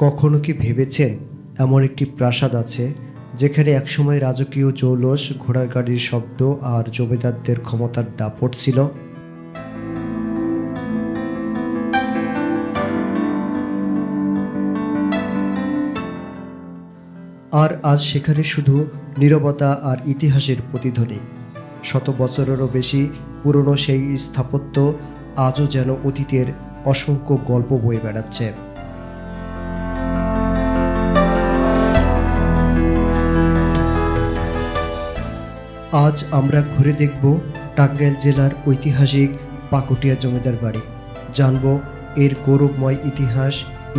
কখনো কি ভেবেছেন এমন একটি প্রাসাদ আছে যেখানে একসময় রাজকীয় জৌলস, ঘোড়ার গাড়ির শব্দ আর জমিদারদের ক্ষমতার দাপট ছিল? আর আজ সেখানে শুধু নীরবতা আর ইতিহাসের প্রতিধ্বনি। শত বছরেরও বেশি পুরনো সেই স্থাপত্য আজও যেন অতীতের অসংখ্য গল্প বয়ে বেড়াচ্ছে। আজ আমরা ঘুরে দেখব টাঙ্গাইল জেলার ঐতিহাসিক পাকুটিয়া জমিদার বাড়ি। জানব এর গৌরবময় ইতিহাস,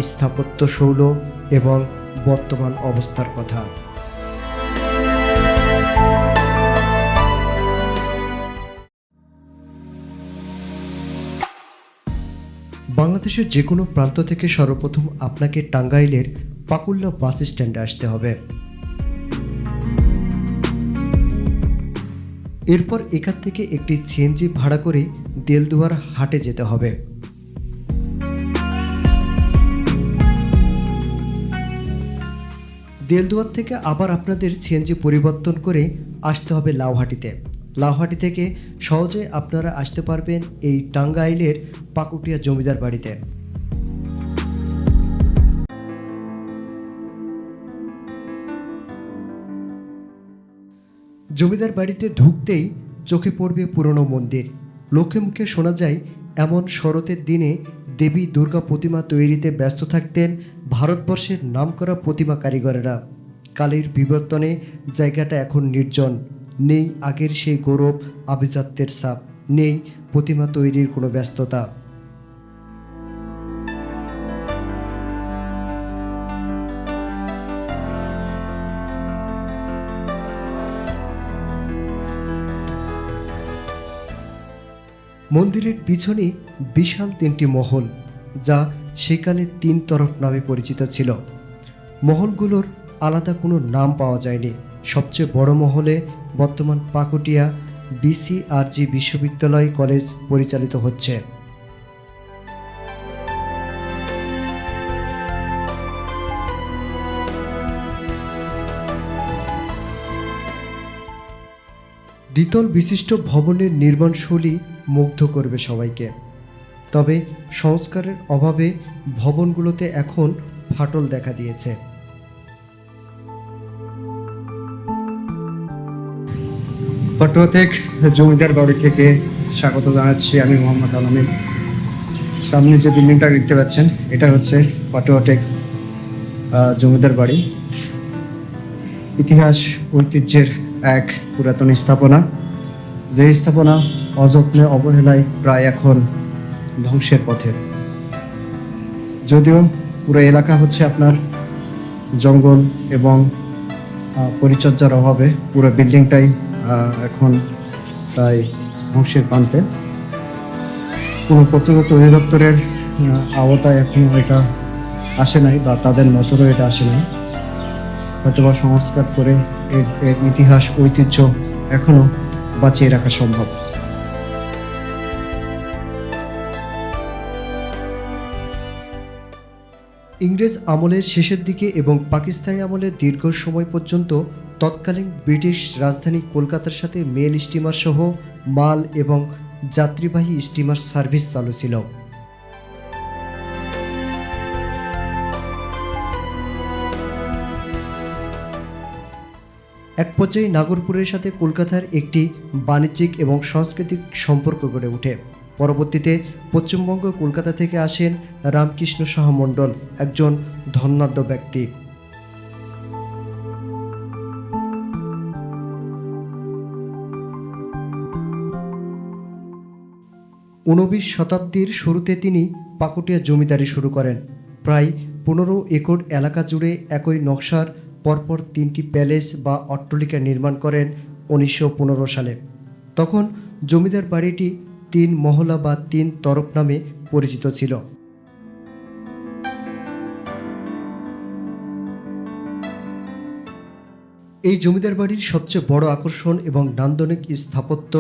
স্থাপত্য শৈল এবং বর্তমান অবস্থার কথা। বাংলাদেশের যে কোনো প্রান্ত থেকে সর্বপ্রথম আপনাকে টাঙ্গাইলের পাকুল্লা বাস স্ট্যান্ডে আসতে হবে। এরপর এখান থেকে একটি সিএনজি ভাড়া করে দেলদুয়ার হাটে যেতে হবে। দেলদুয়ার থেকে আবার আপনাদের সিএনজি পরিবর্তন করে আসতে হবে লাউহাটিতে। লাউহাটি থেকে সহজে আপনারা আসতে পারবেন এই টাঙ্গাইলের পাকুটিয়া জমিদার বাড়িতে। জমিদার বাড়িতে ঢুকতেই চোখে পড়বে পুরনো মন্দির। লোকে মুখে শোনা যায় এমন শরতের দিনে দেবী দুর্গা প্রতিমা তৈরিতে ব্যস্ত থাকতেন ভারতবর্ষের নামকরা প্রতিমা কারিগরেরা। কালের বিবর্তনে জায়গাটা এখন নির্জন। নেই আগের সেই গৌরব, আভিজাত্যের ছাপ, নেই প্রতিমা তৈরির কোনো ব্যস্ততা। মন্দিরের পিছনে বিশাল তিনটি মহল, যা সেকালে তিন তরফ নামে পরিচিত ছিল। মহলগুলোর আলাদা কোনো নাম পাওয়া যায়নি। সবচেয়ে বড় মহলে বর্তমান পাকুটিয়া বিসিআরজি বিশ্ববিদ্যালয় কলেজ পরিচালিত হচ্ছে। দ্বিতল বিশিষ্ট ভবনের নির্মাণশৈলী মুগ্ধ করবে সবাইকে। তবে সংস্কারের অভাবে ভবনগুলোতে এখন ফাটল দেখা দিয়েছে। পটুয়াটেক জমিদার বাড়ি থেকে স্বাগত জানাচ্ছি আমি মোহাম্মদ আলমিন। সামনে যে বিল্ডিংটা দেখতে পাচ্ছেন এটা হচ্ছে পটুয়াটেক জমিদার বাড়ি। ইতিহাস ঐতিহ্যের এক পুরাতন স্থাপনা, যে স্থাপনা অযত্নে অবহেলায় প্রায় এখন ধ্বংসের পথে। যদিও পুরো এলাকা হচ্ছে আপনার জঙ্গল এবং পরিচর্যার অভাবে পুরো বিল্ডিংটাই এখন প্রায় ধ্বংসের প্রান্তে। কোনো প্রত্যেকগত অধিদপ্তরের আওতায় এখনও এটা আসে নাই বা তাদের নজরেও এটা আসে নাই। হয়তোবা সংস্কার করে এর ইতিহাস ঐতিহ্য এখনও বাঁচিয়ে রাখা সম্ভব। ইংরেজ আমলের শেষের দিকে এবং পাকিস্তানি আমলের দীর্ঘ সময় পর্যন্ত তৎকালীন ব্রিটিশ রাজধানী কলকাতার সাথে মেল স্টিমার সহ মাল এবং যাত্রীবাহী স্টিমার সার্ভিস চালু ছিল। এক পর্যায়ে নাগরপুরের সাথে কলকাতার একটি বাণিজ্যিক এবং সাংস্কৃতিক সম্পর্ক গড়ে ওঠে। পরবর্তীতে পশ্চিমবঙ্গ কলকাতা থেকে আসেন রামকৃষ্ণ সাহা মণ্ডল, একজন ধনাঢ্য ব্যক্তি। ঊনবিশ শতাব্দীর শুরুতে তিনি পাকুটিয়া জমিদারি শুরু করেন। প্রায় 15 একর এলাকা জুড়ে একই নকশার পরপর 3টি প্যালেস বা অট্টালিকা নির্মাণ করেন 1915 সালে। তখন জমিদার বাড়িটি 3 মহলা বা 3 তরফ নামে পরিচিত ছিল। এই জমিদার বাড়ির সবচেয়ে বড় আকর্ষণ এবং নান্দনিক স্থাপত্য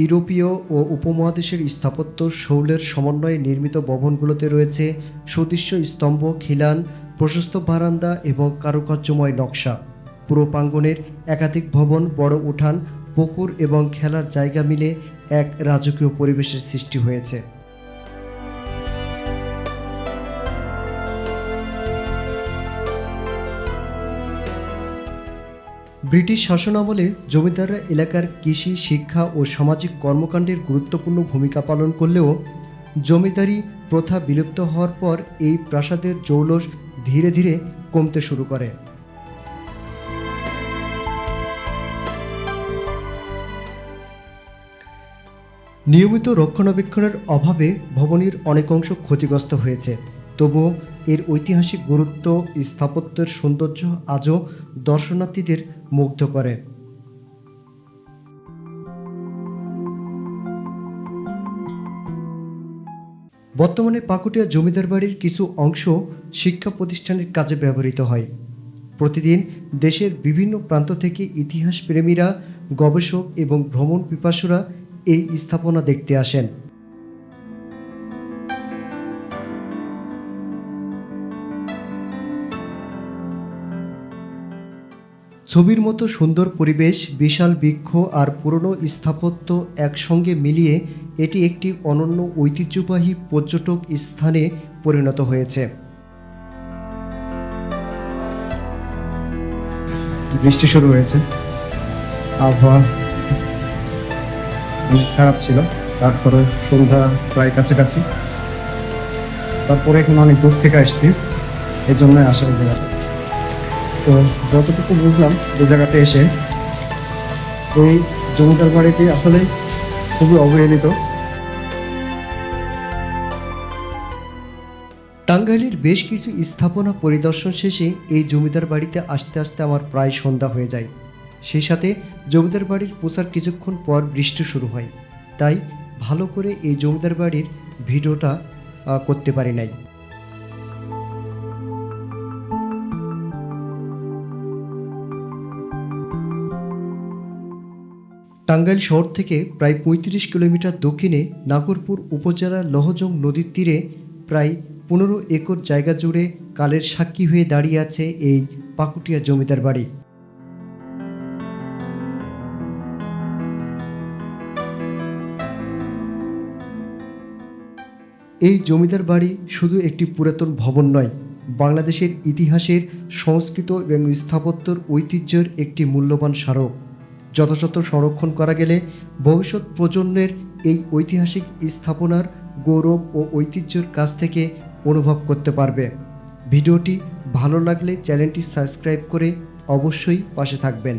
ইউরোপীয় ও উপমহাদেশের স্থাপত্য শৈলীর সমন্বয়ে নির্মিত ভবনগুলোতে রয়েছে সুদৃশ্য স্তম্ভ, খিলান, প্রশস্ত বারান্দা এবং কারুকার্যময় নকশা। পুরো প্রাঙ্গণের একাধিক ভবন, বড় উঠান, পুকুর এবং খেলার জায়গা মিলে এক রাজকীয় পরিবেশের সৃষ্টি হয়েছে। ব্রিটিশ শাসনামলে জমিদাররা এলাকার কৃষি, শিক্ষা ও সামাজিক কর্মকাণ্ডের গুরুত্বপূর্ণ ভূমিকা পালন করলেও জমিদারি প্রথা বিলুপ্ত হওয়ার পর এই প্রাসাদের জৌলস ধীরে ধীরে কমতে শুরু করে। নিয়মিত রক্ষণাবেক্ষণের অভাবে ভবনের অনেক অংশ ক্ষতিগ্রস্ত হয়েছে। তবুও এর ঐতিহাসিক গুরুত্ব, স্থাপত্যের সৌন্দর্য আজও দর্শনার্থীদের মুগ্ধ করে। বর্তমানে পাকুটিয়া জমিদার বাড়ির কিছু অংশ শিক্ষা প্রতিষ্ঠানের কাজে ব্যবহৃত হয়। প্রতিদিন দেশের বিভিন্ন প্রান্ত থেকে ইতিহাস প্রেমীরা, গবেষক এবং ভ্রমণ পিপাসুরা এই স্থাপনা দেখতে আসেন। ছবির মতো সুন্দর পরিবেশ, বিশাল বৃক্ষ আর পুরনো স্থাপত্য একসঙ্গে মিলিয়ে এটি একটি অনন্য ঐতিহ্যবাহী পর্যটক স্থানে পরিণত হয়েছে। বৃষ্টি শুরু হয়েছে, আবহাওয়া অনেক খারাপ ছিল। তারপরে সন্ধ্যা প্রায় কাছাকাছি, তারপরে এখানে অনেক দূর থেকে আসছি, এই জন্য আসা এই জায়গাতে। তো যতটুকু বুঝলাম এই জায়গাতে এসে, এই জমিদার বাড়িটি আসলে খুবই অবহেলিত। টাঙ্গাইলের বেশ কিছু স্থাপনা পরিদর্শন শেষে এই জমিদার বাড়িতে আসতে আসতে আমার প্রায় সন্ধ্যা হয়ে যায়। সেই সাথে জমিদার বাড়ির পৌঁছার কিছুক্ষণ পর বৃষ্টি শুরু হয়, তাই ভালো করে এই জমিদার বাড়ির ভিডিওটা করতে পারি নাই। টাঙ্গাইল শহর থেকে প্রায় ৩৫ কিলোমিটার দক্ষিণে নাগরপুর উপজেলার লহজং নদীর তীরে প্রায় ১৫ একর জায়গা জুড়ে কালের সাক্ষী হয়ে দাঁড়িয়ে আছে এই পাকুটিয়া জমিদার বাড়ি। এই জমিদার বাড়ি শুধু একটি পুরাতন ভবন নয়, বাংলাদেশের ইতিহাসের, সংস্কৃত এবং স্থাপত্যের ঐতিহ্যের একটি মূল্যবান স্মারক। যথাযথ সংরক্ষণ করা গেলে ভবিষ্যৎ প্রজন্মের এই ঐতিহাসিক স্থাপনার গৌরব ও ঐতিহ্যের কাছ থেকে অনুভব করতে পারবে। ভিডিওটি ভালো লাগলে চ্যানেলটি সাবস্ক্রাইব করে অবশ্যই পাশে থাকবেন।